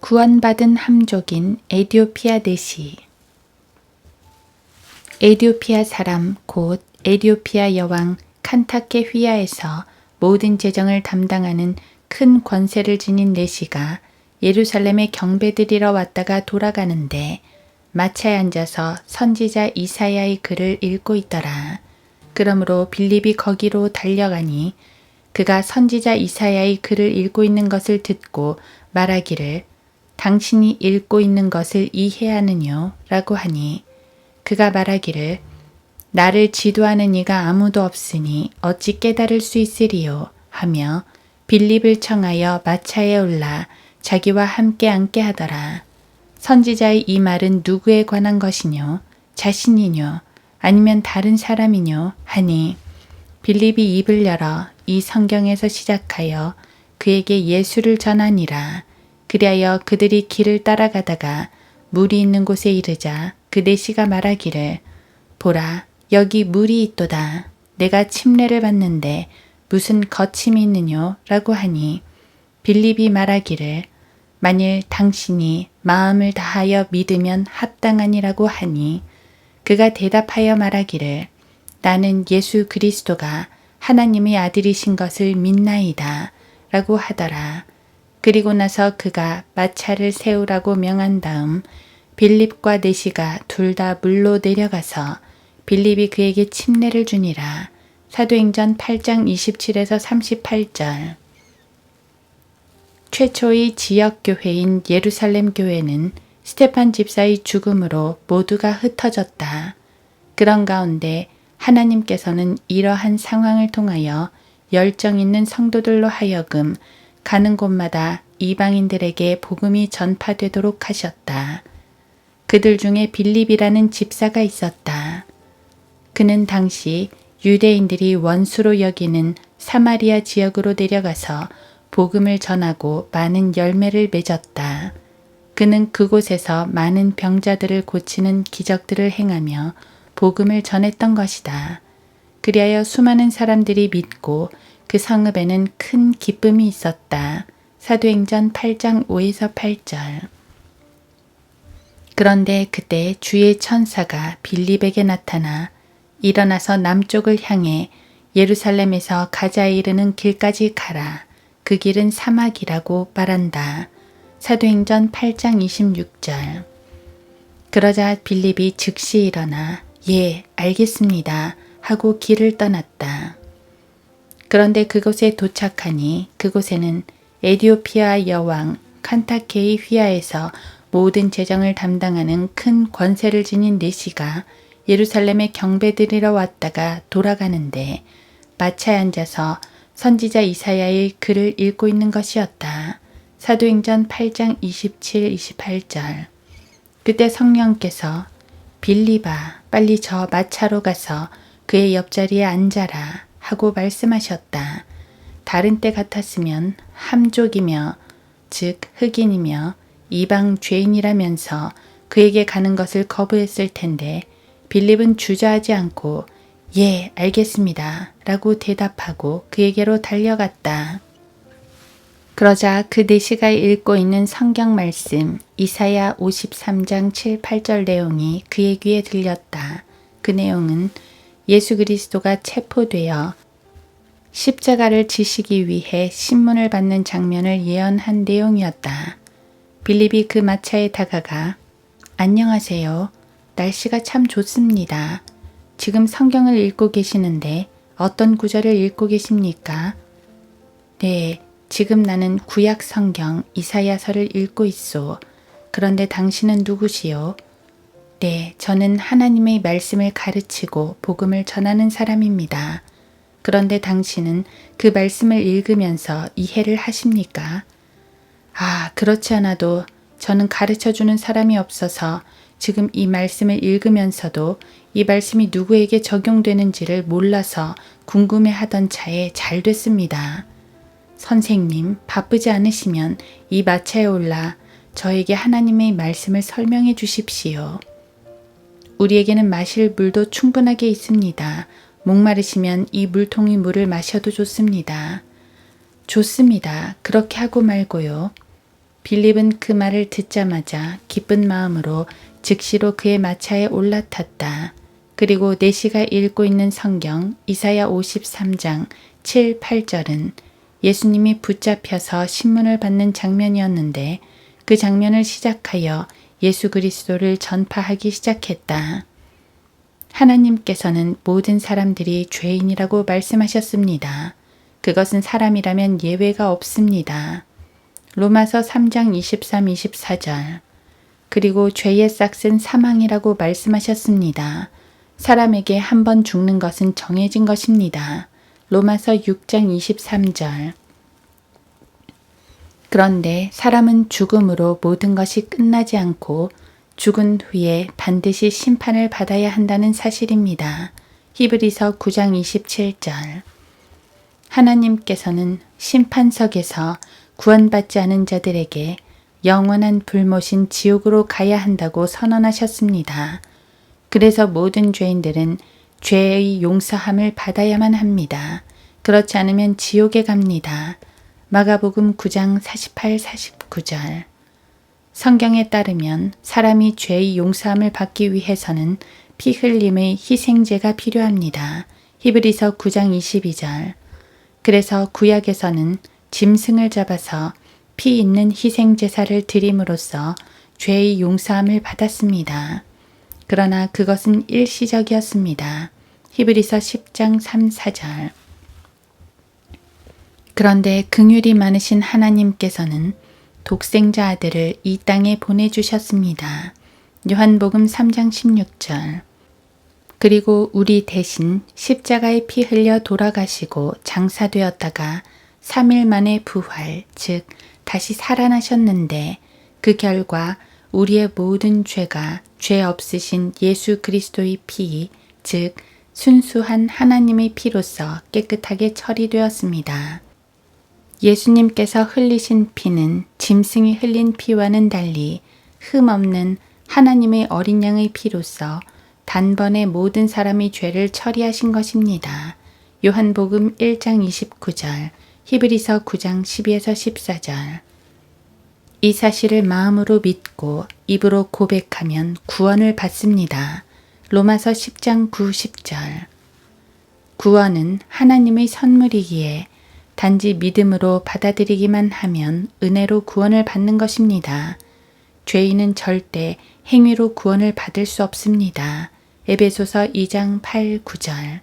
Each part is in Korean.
구원받은 함족인 에디오피아 내시. 에디오피아 사람 곧 에디오피아 여왕 칸타케 휘야에서 모든 재정을 담당하는 큰 권세를 지닌 내시가 예루살렘에 경배드리러 왔다가 돌아가는데 마차에 앉아서 선지자 이사야의 글을 읽고 있더라. 그러므로 빌립이 거기로 달려가니 그가 선지자 이사야의 글을 읽고 있는 것을 듣고 말하기를 당신이 읽고 있는 것을 이해하느뇨? 라고 하니 그가 말하기를 나를 지도하는 이가 아무도 없으니 어찌 깨달을 수 있으리요? 하며 빌립을 청하여 마차에 올라 자기와 함께 앉게 하더라. 선지자의 이 말은 누구에 관한 것이뇨? 자신이뇨? 아니면 다른 사람이뇨? 하니 빌립이 입을 열어 이 성경에서 시작하여 그에게 예수를 전하니라. 그리하여 그들이 길을 따라가다가 물이 있는 곳에 이르자 그 내시가 말하기를 보라 여기 물이 있도다. 내가 침례를 받는데 무슨 거침이 있느뇨? 라고 하니 빌립이 말하기를 만일 당신이 마음을 다하여 믿으면 합당하니라고 하니 그가 대답하여 말하기를 나는 예수 그리스도가 하나님의 아들이신 것을 믿나이다. 라고 하더라. 그리고 나서 그가 마차를 세우라고 명한 다음 빌립과 내시가 둘 다 물로 내려가서 빌립이 그에게 침례를 주니라. 사도행전 8장 27에서 38절. 최초의 지역교회인 예루살렘 교회는 스테판 집사의 죽음으로 모두가 흩어졌다. 그런 가운데 하나님께서는 이러한 상황을 통하여 열정 있는 성도들로 하여금 가는 곳마다 이방인들에게 복음이 전파되도록 하셨다. 그들 중에 빌립이라는 집사가 있었다. 그는 당시 유대인들이 원수로 여기는 사마리아 지역으로 내려가서 복음을 전하고 많은 열매를 맺었다. 그는 그곳에서 많은 병자들을 고치는 기적들을 행하며 복음을 전했던 것이다. 그리하여 수많은 사람들이 믿고 그 성읍에는 큰 기쁨이 있었다. 사도행전 8장 5에서 8절. 그런데 그때 주의 천사가 빌립에게 나타나 일어나서 남쪽을 향해 예루살렘에서 가자에 이르는 길까지 가라. 그 길은 사막이라고 말한다. 사도행전 8장 26절. 그러자 빌립이 즉시 일어나 예, 알겠습니다. 하고 길을 떠났다. 그런데 그곳에 도착하니 그곳에는 에디오피아 여왕 칸타케의 휘하에서 모든 재정을 담당하는 큰 권세를 지닌 내시가 예루살렘에 경배드리러 왔다가 돌아가는데 마차에 앉아서 선지자 이사야의 글을 읽고 있는 것이었다. 사도행전 8장 27, 28절. 그때 성령께서 빌립아 빨리 저 마차로 가서 그의 옆자리에 앉아라 하고 말씀하셨다. 다른 때 같았으면 함족이며 즉 흑인이며 이방 죄인이라면서 그에게 가는 것을 거부했을 텐데 빌립은 주저하지 않고 예 알겠습니다 라고 대답하고 그에게로 달려갔다. 그러자 그 내시가 읽고 있는 성경 말씀 이사야 53장 7, 8절 내용이 그의 귀에 들렸다. 그 내용은 예수 그리스도가 체포되어 십자가를 지시기 위해 신문을 받는 장면을 예언한 내용이었다. 빌립이 그 마차에 다가가 안녕하세요. 날씨가 참 좋습니다. 지금 성경을 읽고 계시는데 어떤 구절을 읽고 계십니까? 네, 지금 나는 구약 성경 이사야서를 읽고 있소. 그런데 당신은 누구시오? 네, 저는 하나님의 말씀을 가르치고 복음을 전하는 사람입니다. 그런데 당신은 그 말씀을 읽으면서 이해를 하십니까? 아, 그렇지 않아도 저는 가르쳐주는 사람이 없어서 지금 이 말씀을 읽으면서도 이 말씀이 누구에게 적용되는지를 몰라서 궁금해하던 차에 잘 됐습니다. 선생님, 바쁘지 않으시면 이 마차에 올라 저에게 하나님의 말씀을 설명해 주십시오. 우리에게는 마실 물도 충분하게 있습니다. 목마르시면 이 물통의 물을 마셔도 좋습니다. 좋습니다. 그렇게 하고 말고요. 빌립은 그 말을 듣자마자 기쁜 마음으로 즉시로 그의 마차에 올라탔다. 그리고 내시가 읽고 있는 성경 이사야 53장 7, 8절은 예수님이 붙잡혀서 신문을 받는 장면이었는데 그 장면을 시작하여 예수 그리스도를 전파하기 시작했다. 하나님께서는 모든 사람들이 죄인이라고 말씀하셨습니다. 그것은 사람이라면 예외가 없습니다. 로마서 3장 23, 24절. 그리고 죄의 싹은 사망이라고 말씀하셨습니다. 사람에게 한 번 죽는 것은 정해진 것입니다. 로마서 6장 23절. 그런데 사람은 죽음으로 모든 것이 끝나지 않고 죽은 후에 반드시 심판을 받아야 한다는 사실입니다. 히브리서 9장 27절. 하나님께서는 심판석에서 구원받지 않은 자들에게 영원한 불못인 지옥으로 가야 한다고 선언하셨습니다. 그래서 모든 죄인들은 죄의 용서함을 받아야만 합니다. 그렇지 않으면 지옥에 갑니다. 마가복음 9장 48, 49절. 성경에 따르면 사람이 죄의 용서함을 받기 위해서는 피 흘림의 희생제가 필요합니다. 히브리서 9장 22절. 그래서 구약에서는 짐승을 잡아서 피 있는 희생제사를 드림으로써 죄의 용서함을 받았습니다. 그러나 그것은 일시적이었습니다. 히브리서 10장 3, 4절. 그런데 긍휼이 많으신 하나님께서는 독생자 아들을 이 땅에 보내주셨습니다. 요한복음 3장 16절. 그리고 우리 대신 십자가에 피 흘려 돌아가시고 장사되었다가 3일 만에 부활, 즉 다시 살아나셨는데 그 결과 우리의 모든 죄가 죄 없으신 예수 그리스도의 피, 즉 순수한 하나님의 피로서 깨끗하게 처리되었습니다. 예수님께서 흘리신 피는 짐승이 흘린 피와는 달리 흠없는 하나님의 어린 양의 피로서 단번에 모든 사람의 죄를 처리하신 것입니다. 요한복음 1장 29절, 히브리서 9장 12에서 14절. 이 사실을 마음으로 믿고 입으로 고백하면 구원을 받습니다. 로마서 10장 9, 10절. 구원은 하나님의 선물이기에 단지 믿음으로 받아들이기만 하면 은혜로 구원을 받는 것입니다. 죄인은 절대 행위로 구원을 받을 수 없습니다. 에베소서 2장 8, 9절.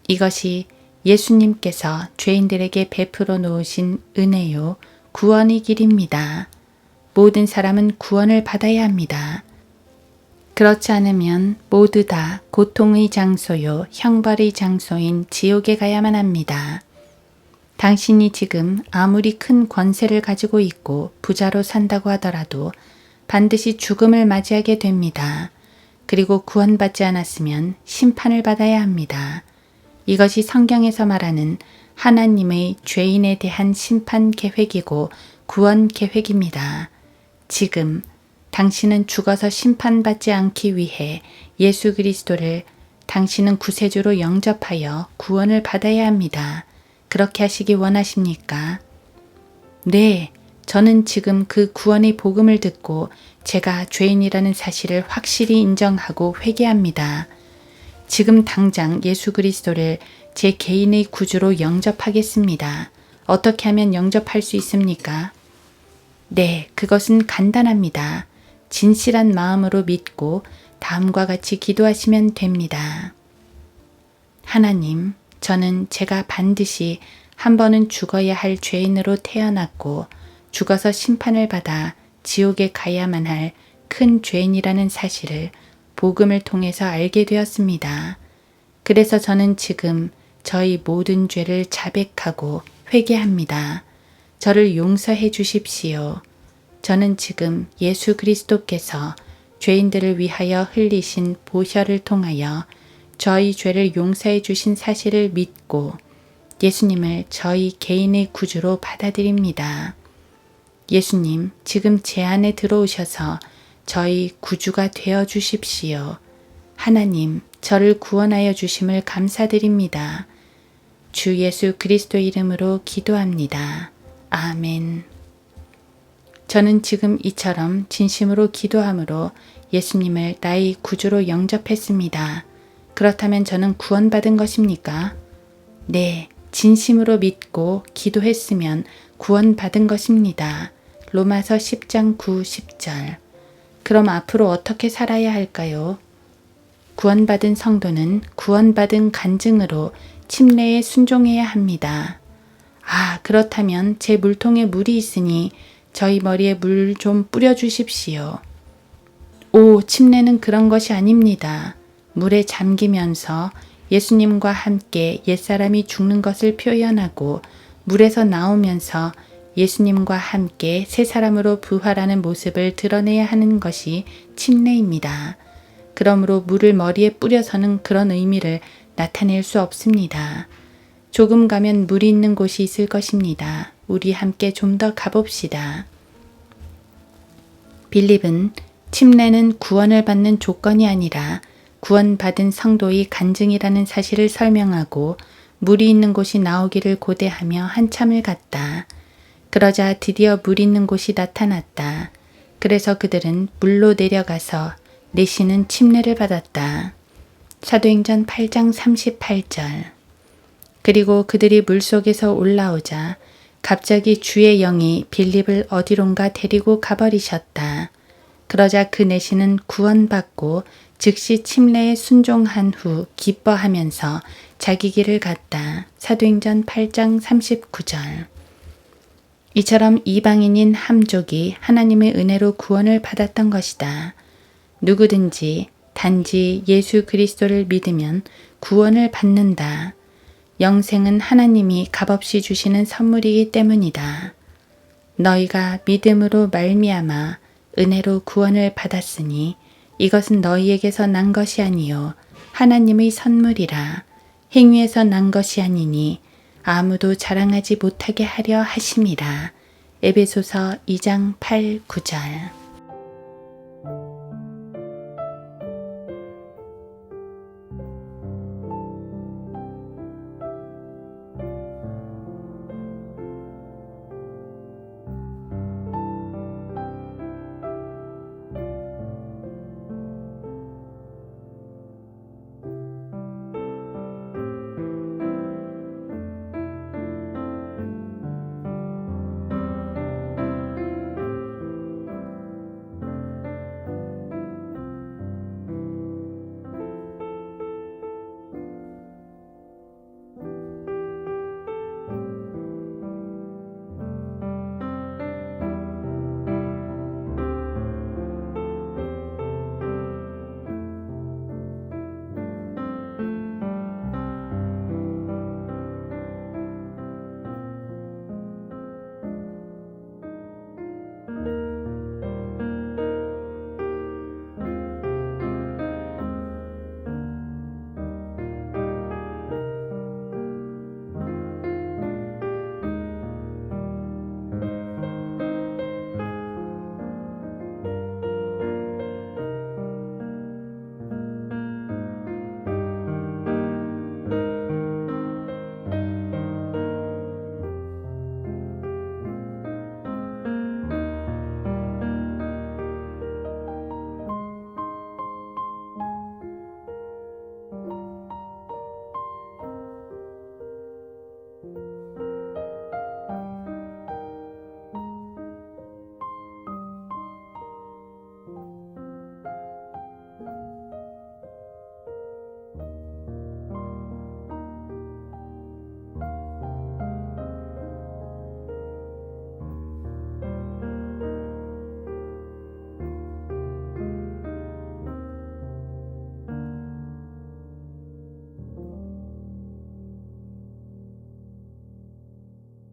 이것이 예수님께서 죄인들에게 베풀어 놓으신 은혜요, 구원의 길입니다. 모든 사람은 구원을 받아야 합니다. 그렇지 않으면 모두 다 고통의 장소요, 형벌의 장소인 지옥에 가야만 합니다. 당신이 지금 아무리 큰 권세를 가지고 있고 부자로 산다고 하더라도 반드시 죽음을 맞이하게 됩니다. 그리고 구원받지 않았으면 심판을 받아야 합니다. 이것이 성경에서 말하는 하나님의 죄인에 대한 심판 계획이고 구원 계획입니다. 지금 당신은 죽어서 심판받지 않기 위해 예수 그리스도를 당신은 구세주로 영접하여 구원을 받아야 합니다. 그렇게 하시기 원하십니까? 네, 저는 지금 그 구원의 복음을 듣고 제가 죄인이라는 사실을 확실히 인정하고 회개합니다. 지금 당장 예수 그리스도를 제 개인의 구주로 영접하겠습니다. 어떻게 하면 영접할 수 있습니까? 네, 그것은 간단합니다. 진실한 마음으로 믿고 다음과 같이 기도하시면 됩니다. 하나님, 저는 제가 반드시 한 번은 죽어야 할 죄인으로 태어났고 죽어서 심판을 받아 지옥에 가야만 할 큰 죄인이라는 사실을 복음을 통해서 알게 되었습니다. 그래서 저는 지금 저희 모든 죄를 자백하고 회개합니다. 저를 용서해 주십시오. 저는 지금 예수 그리스도께서 죄인들을 위하여 흘리신 보혈을 통하여 저희 죄를 용서해 주신 사실을 믿고 예수님을 저희 개인의 구주로 받아들입니다. 예수님, 지금 제 안에 들어오셔서 저희 구주가 되어 주십시오. 하나님, 저를 구원하여 주심을 감사드립니다. 주 예수 그리스도 이름으로 기도합니다. 아멘. 저는 지금 이처럼 진심으로 기도함으로 예수님을 나의 구주로 영접했습니다. 그렇다면 저는 구원받은 것입니까? 네, 진심으로 믿고 기도했으면 구원받은 것입니다. 로마서 10장 9, 10절. 그럼 앞으로 어떻게 살아야 할까요? 구원받은 성도는 구원받은 간증으로 침례에 순종해야 합니다. 아, 그렇다면 제 물통에 물이 있으니 저희 머리에 물 좀 뿌려주십시오. 오, 침례는 그런 것이 아닙니다. 물에 잠기면서 예수님과 함께 옛사람이 죽는 것을 표현하고 물에서 나오면서 예수님과 함께 새 사람으로 부활하는 모습을 드러내야 하는 것이 침례입니다. 그러므로 물을 머리에 뿌려서는 그런 의미를 나타낼 수 없습니다. 조금 가면 물이 있는 곳이 있을 것입니다. 우리 함께 좀 더 가봅시다. 빌립은 침례는 구원을 받는 조건이 아니라 구원받은 성도의 간증이라는 사실을 설명하고 물이 있는 곳이 나오기를 고대하며 한참을 갔다. 그러자 드디어 물 있는 곳이 나타났다. 그래서 그들은 물로 내려가서 내쉬는 침례를 받았다. 사도행전 8장 38절. 그리고 그들이 물속에서 올라오자 갑자기 주의 영이 빌립을 어디론가 데리고 가버리셨다. 그러자 그 내시는 구원받고 즉시 침례에 순종한 후 기뻐하면서 자기 길을 갔다. 사도행전 8장 39절. 이처럼 이방인인 함족이 하나님의 은혜로 구원을 받았던 것이다. 누구든지 단지 예수 그리스도를 믿으면 구원을 받는다. 영생은 하나님이 값없이 주시는 선물이기 때문이다. 너희가 믿음으로 말미암아 은혜로 구원을 받았으니 이것은 너희에게서 난 것이 아니요 하나님의 선물이라. 행위에서 난 것이 아니니 아무도 자랑하지 못하게 하려 하심이라. 에베소서 2장 8, 9절.